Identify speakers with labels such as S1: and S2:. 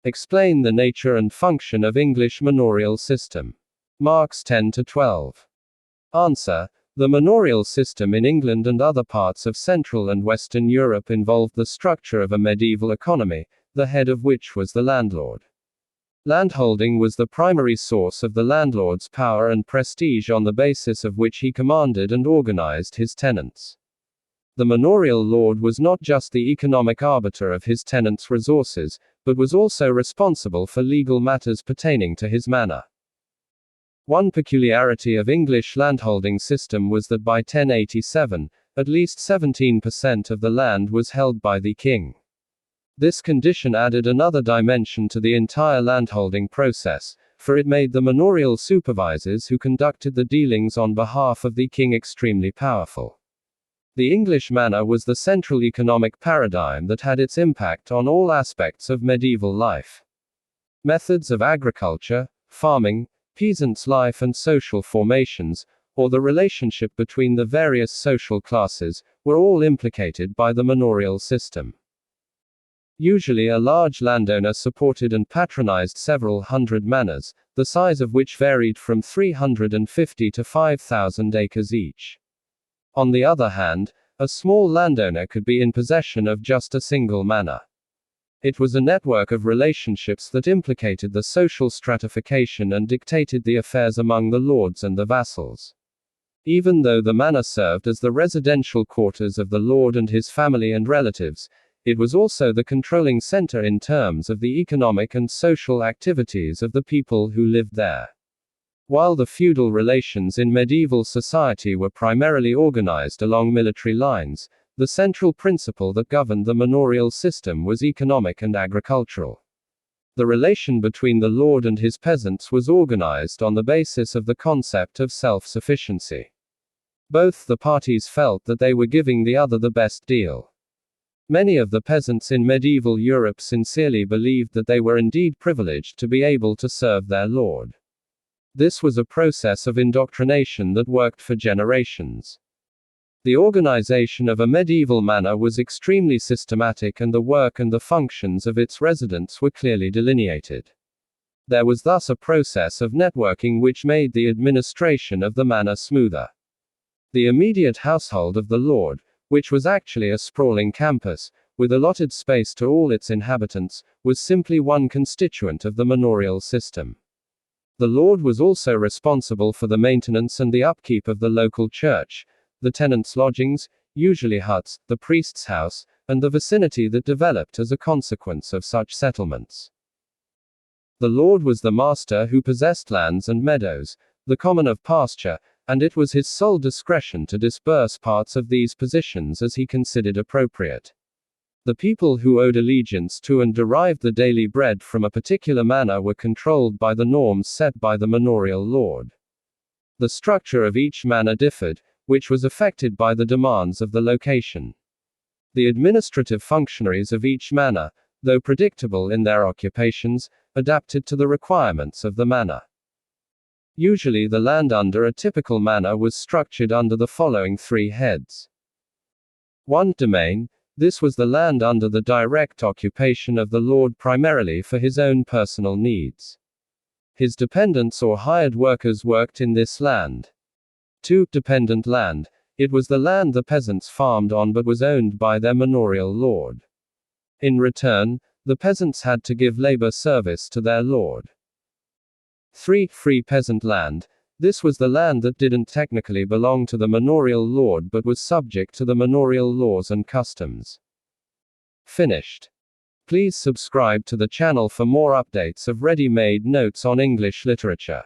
S1: Explain the nature and function of English manorial system. Marks 10-12. Answer. The manorial system in England and other parts of Central and Western Europe involved the structure of a medieval economy, the head of which was the landlord. Landholding was the primary source of the landlord's power and prestige, on the basis of which he commanded and organized his tenants. The manorial lord was not just the economic arbiter of his tenants' resources, but was also responsible for legal matters pertaining to his manor. One peculiarity of English landholding system was that by 1087, at least 17% of the land was held by the king. This condition added another dimension to the entire landholding process, for it made the manorial supervisors who conducted the dealings on behalf of the king extremely powerful. The English manor was the central economic paradigm that had its impact on all aspects of medieval life. Methods of agriculture, farming, peasants' life and social formations, or the relationship between the various social classes, were all implicated by the manorial system. Usually a large landowner supported and patronized several hundred manors, the size of which varied from 350 to 5,000 acres each. On the other hand, a small landowner could be in possession of just a single manor. It was a network of relationships that implicated the social stratification and dictated the affairs among the lords and the vassals. Even though the manor served as the residential quarters of the lord and his family and relatives, it was also the controlling center in terms of the economic and social activities of the people who lived there. While the feudal relations in medieval society were primarily organized along military lines, the central principle that governed the manorial system was economic and agricultural. The relation between the lord and his peasants was organized on the basis of the concept of self-sufficiency. Both the parties felt that they were giving the other the best deal. Many of the peasants in medieval Europe sincerely believed that they were indeed privileged to be able to serve their lord. This was a process of indoctrination that worked for generations. The organization of a medieval manor was extremely systematic, and the work and the functions of its residents were clearly delineated. There was thus a process of networking which made the administration of the manor smoother. The immediate household of the lord, which was actually a sprawling campus, with allotted space to all its inhabitants, was simply one constituent of the manorial system. The lord was also responsible for the maintenance and the upkeep of the local church, the tenants' lodgings, usually huts, the priest's house, and the vicinity that developed as a consequence of such settlements. The lord was the master who possessed lands and meadows, the common of pasture, and it was his sole discretion to disperse parts of these possessions as he considered appropriate. The people who owed allegiance to and derived the daily bread from a particular manor were controlled by the norms set by the manorial lord. The structure of each manor differed, which was affected by the demands of the location. The administrative functionaries of each manor, though predictable in their occupations, adapted to the requirements of the manor. Usually the land under a typical manor was structured under the following three heads. 1. Domain. This was the land under the direct occupation of the lord primarily for his own personal needs. His dependents or hired workers worked in this land. 2. Dependent land. It was the land the peasants farmed on but was owned by their manorial lord. In return, the peasants had to give labor service to their lord. 3. Free peasant land. This was the land that didn't technically belong to the manorial lord but was subject to the manorial laws and customs. Finished. Please subscribe to the channel for more updates of ready-made notes on English literature.